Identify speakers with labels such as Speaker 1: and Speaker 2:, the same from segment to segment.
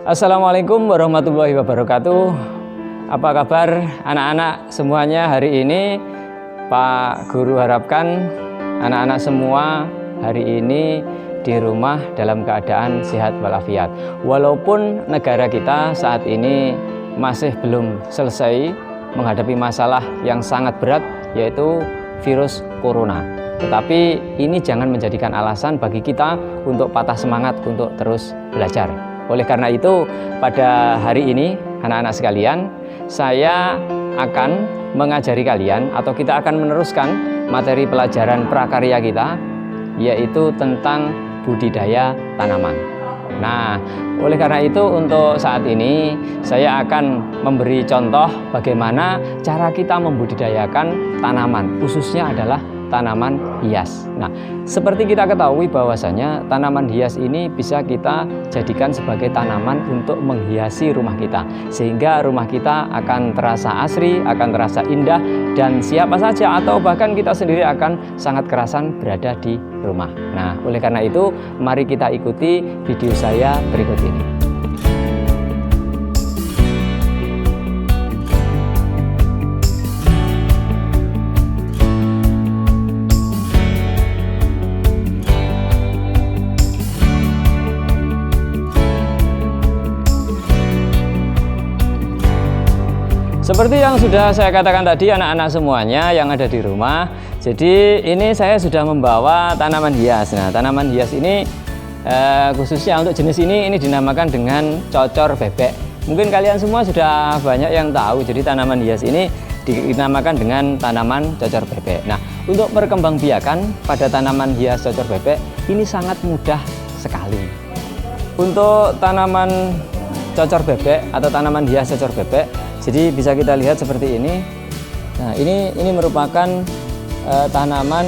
Speaker 1: Assalamualaikum warahmatullahi wabarakatuh. Apa kabar anak-anak semuanya hari ini? Pak Guru harapkan anak-anak semua hari ini di rumah dalam keadaan sehat walafiat. Walaupun negara kita saat ini masih belum selesai menghadapi masalah yang sangat berat, yaitu virus corona. Tetapi ini jangan menjadikan alasan bagi kita untuk patah semangat untuk terus belajar. Oleh karena itu, pada hari ini anak-anak sekalian, saya akan mengajari kalian atau kita akan meneruskan materi pelajaran prakarya kita, yaitu tentang budidaya tanaman. Nah, oleh karena itu untuk saat ini saya akan memberi contoh bagaimana cara kita membudidayakan tanaman, khususnya adalah tanaman hias. Nah, seperti kita ketahui bahwasanya tanaman hias ini bisa kita jadikan sebagai tanaman untuk menghiasi rumah kita, sehingga rumah kita akan terasa asri, akan terasa indah, dan siapa saja atau bahkan kita sendiri akan sangat kerasan berada di rumah. Nah, oleh karena itu mari kita ikuti video saya berikut ini. Seperti yang sudah saya katakan tadi, anak-anak semuanya yang ada di rumah, jadi ini saya sudah membawa tanaman hias. Nah, tanaman hias ini khususnya untuk jenis ini dinamakan dengan cocor bebek. Mungkin kalian semua sudah banyak yang tahu, jadi tanaman hias ini dinamakan dengan tanaman cocor bebek. Nah, untuk perkembangbiakan pada tanaman hias cocor bebek ini sangat mudah sekali. Untuk tanaman cocor bebek atau tanaman hias cocor bebek, jadi bisa kita lihat seperti ini. Nah, ini merupakan tanaman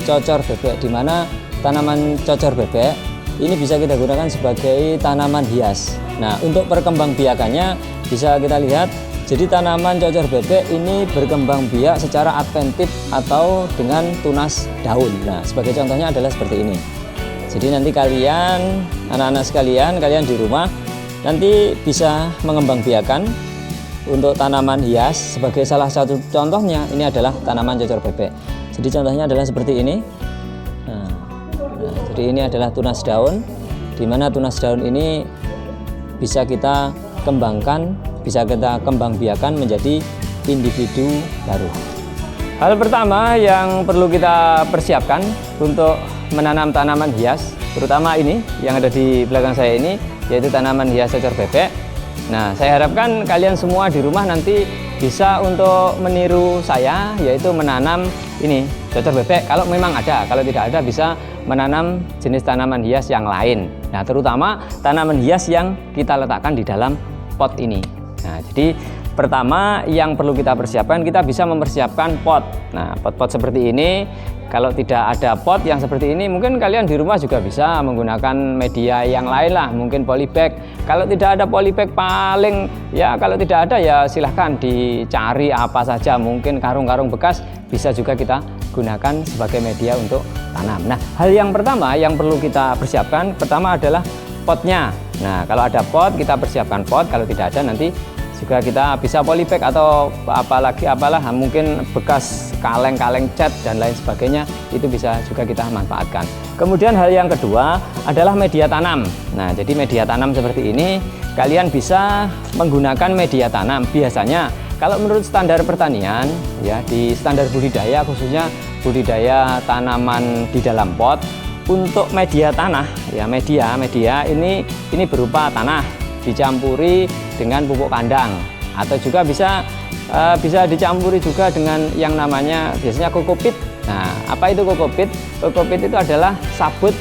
Speaker 1: cocor bebek, di mana tanaman cocor bebek ini bisa kita gunakan sebagai tanaman hias. Nah, untuk perkembangbiakannya bisa kita lihat. Jadi tanaman cocor bebek ini berkembang biak secara adventif atau dengan tunas daun. Nah, sebagai contohnya adalah seperti ini. Jadi nanti kalian, anak-anak sekalian, kalian di rumah nanti bisa mengembangbiakan untuk tanaman hias. Sebagai salah satu contohnya ini adalah tanaman cocor bebek. Jadi contohnya adalah seperti ini. Nah, jadi ini adalah tunas daun, di mana tunas daun ini bisa kita kembangkan, bisa kita kembangbiakan menjadi individu baru. Hal pertama yang perlu kita persiapkan untuk menanam tanaman hias, terutama ini yang ada di belakang saya ini, yaitu tanaman hias cocor bebek. Nah, saya harapkan kalian semua di rumah nanti bisa untuk meniru saya, yaitu menanam ini cocor bebek kalau memang ada. Kalau tidak ada bisa menanam jenis tanaman hias yang lain. Nah, terutama tanaman hias yang kita letakkan di dalam pot ini. Nah, jadi pertama yang perlu kita persiapkan, kita bisa mempersiapkan pot. Nah, pot-pot seperti ini, kalau tidak ada pot yang seperti ini, mungkin kalian di rumah juga bisa menggunakan media yang lain lah, mungkin polybag. Kalau tidak ada polybag, paling ya kalau tidak ada ya silahkan dicari apa saja, mungkin karung-karung bekas bisa juga kita gunakan sebagai media untuk tanam. Nah, hal yang pertama yang perlu kita persiapkan, pertama adalah potnya. Nah, kalau ada pot, kita persiapkan pot. Kalau tidak ada, nanti juga kita bisa polybag atau apalah mungkin bekas kaleng-kaleng cat dan lain sebagainya, itu bisa juga kita manfaatkan. Kemudian hal yang kedua adalah media tanam. Nah, jadi media tanam seperti ini kalian bisa menggunakan media tanam. Biasanya kalau menurut standar pertanian ya, di standar budidaya, khususnya budidaya tanaman di dalam pot, untuk media tanah ya, media ini berupa tanah dicampuri dengan pupuk kandang, atau juga bisa dicampuri juga dengan yang namanya biasanya kokopit. Nah, apa itu kokopit? Kokopit itu adalah sabut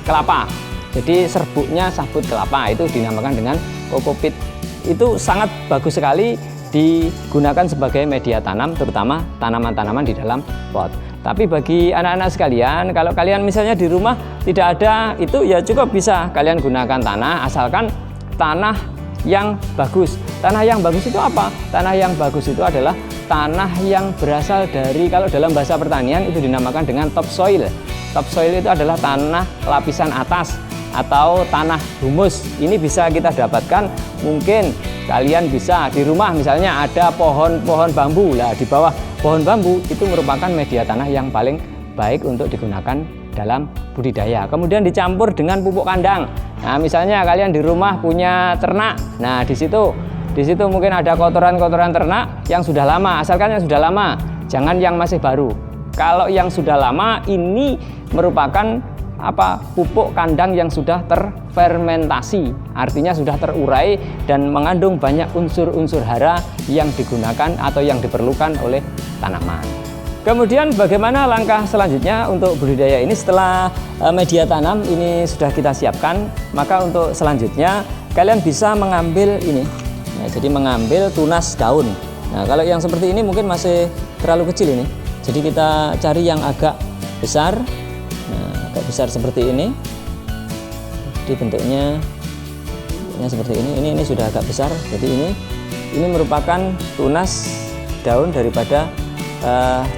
Speaker 1: kelapa. Jadi serbuknya sabut kelapa itu dinamakan dengan kokopit. Itu sangat bagus sekali digunakan sebagai media tanam, terutama tanaman-tanaman di dalam pot. Tapi bagi anak-anak sekalian, kalau kalian misalnya di rumah tidak ada itu, ya cukup bisa kalian gunakan tanah, asalkan tanah yang bagus. Tanah yang bagus itu apa? Tanah yang bagus itu adalah tanah yang berasal dari, kalau dalam bahasa pertanian itu dinamakan dengan topsoil. Topsoil itu adalah tanah lapisan atas atau tanah humus. Ini bisa kita dapatkan, mungkin kalian bisa di rumah misalnya ada pohon-pohon bambu. Lah di bawah pohon bambu itu merupakan media tanah yang paling baik untuk digunakan dalam budidaya. Kemudian dicampur dengan pupuk kandang. Nah, misalnya kalian di rumah punya ternak. Nah, di situ mungkin ada kotoran-kotoran ternak yang sudah lama, asalkan yang sudah lama, jangan yang masih baru. Kalau yang sudah lama ini merupakan pupuk kandang yang sudah terfermentasi, artinya sudah terurai dan mengandung banyak unsur-unsur hara yang digunakan atau yang diperlukan oleh tanaman. Kemudian bagaimana langkah selanjutnya untuk budidaya ini? Setelah media tanam ini sudah kita siapkan, maka untuk selanjutnya kalian bisa mengambil ini. Nah, jadi mengambil tunas daun. Nah, kalau yang seperti ini mungkin masih terlalu kecil ini. Jadi kita cari yang agak besar. Nah, agak besar seperti ini. Jadi bentuknya seperti ini. Ini sudah agak besar. Jadi ini merupakan tunas daun daripada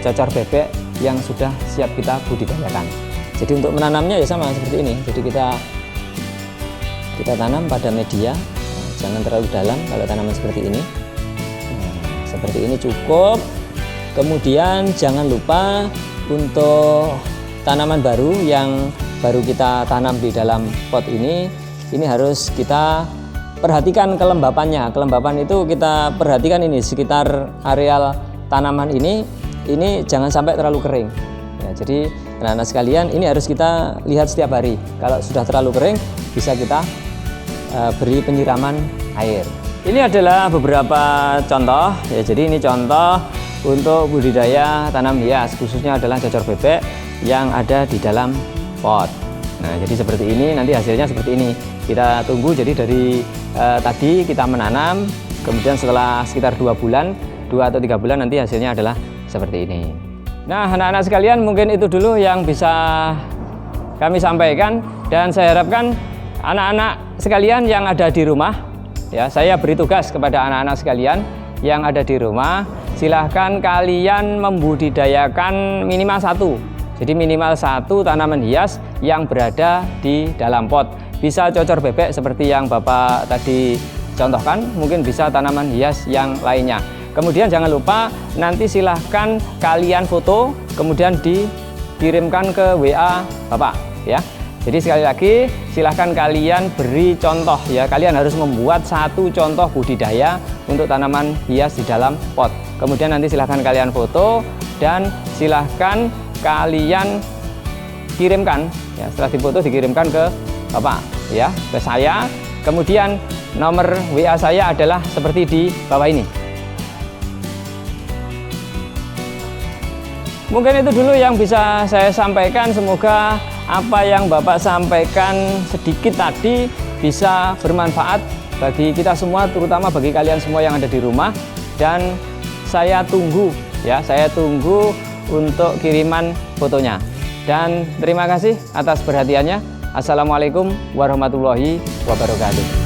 Speaker 1: cocor bebek yang sudah siap kita budidayakan. Jadi untuk menanamnya ya sama seperti ini. Jadi kita tanam pada media, jangan terlalu dalam kalau tanaman seperti ini. Nah, seperti ini cukup. Kemudian jangan lupa untuk tanaman baru yang baru kita tanam di dalam pot ini harus kita perhatikan kelembapannya. Kelembapan itu kita perhatikan ini sekitar areal tanaman ini jangan sampai terlalu kering. Ya, jadi anak-anak sekalian, ini harus kita lihat setiap hari. Kalau sudah terlalu kering, bisa kita beri penyiraman air. Ini adalah beberapa contoh. Ya, jadi ini contoh untuk budidaya tanam hias, khususnya adalah cocor bebek yang ada di dalam pot. Nah, jadi seperti ini, nanti hasilnya seperti ini. Kita tunggu, jadi dari tadi kita menanam, kemudian setelah sekitar 2 atau 3 bulan nanti hasilnya adalah seperti ini. Nah, anak-anak sekalian, mungkin itu dulu yang bisa kami sampaikan, dan saya harapkan anak-anak sekalian yang ada di rumah, ya, saya beri tugas kepada anak-anak sekalian yang ada di rumah, silahkan kalian membudidayakan minimal 1. Jadi minimal 1 tanaman hias yang berada di dalam pot. Bisa cocor bebek seperti yang Bapak tadi contohkan, mungkin bisa tanaman hias yang lainnya. Kemudian jangan lupa nanti silahkan kalian foto, kemudian dikirimkan ke WA Bapak, ya. Jadi sekali lagi silahkan kalian beri contoh, ya. Kalian harus membuat 1 contoh budidaya untuk tanaman hias di dalam pot. Kemudian nanti silahkan kalian foto dan silahkan kalian kirimkan, ya. Setelah difoto dikirimkan ke Bapak, ya, ke saya. Kemudian nomor WA saya adalah seperti di bawah ini. Mungkin itu dulu yang bisa saya sampaikan. Semoga apa yang Bapak sampaikan sedikit tadi bisa bermanfaat bagi kita semua, terutama bagi kalian semua yang ada di rumah. Dan saya tunggu, ya, saya tunggu untuk kiriman fotonya. Dan terima kasih atas perhatiannya. Assalamualaikum warahmatullahi wabarakatuh.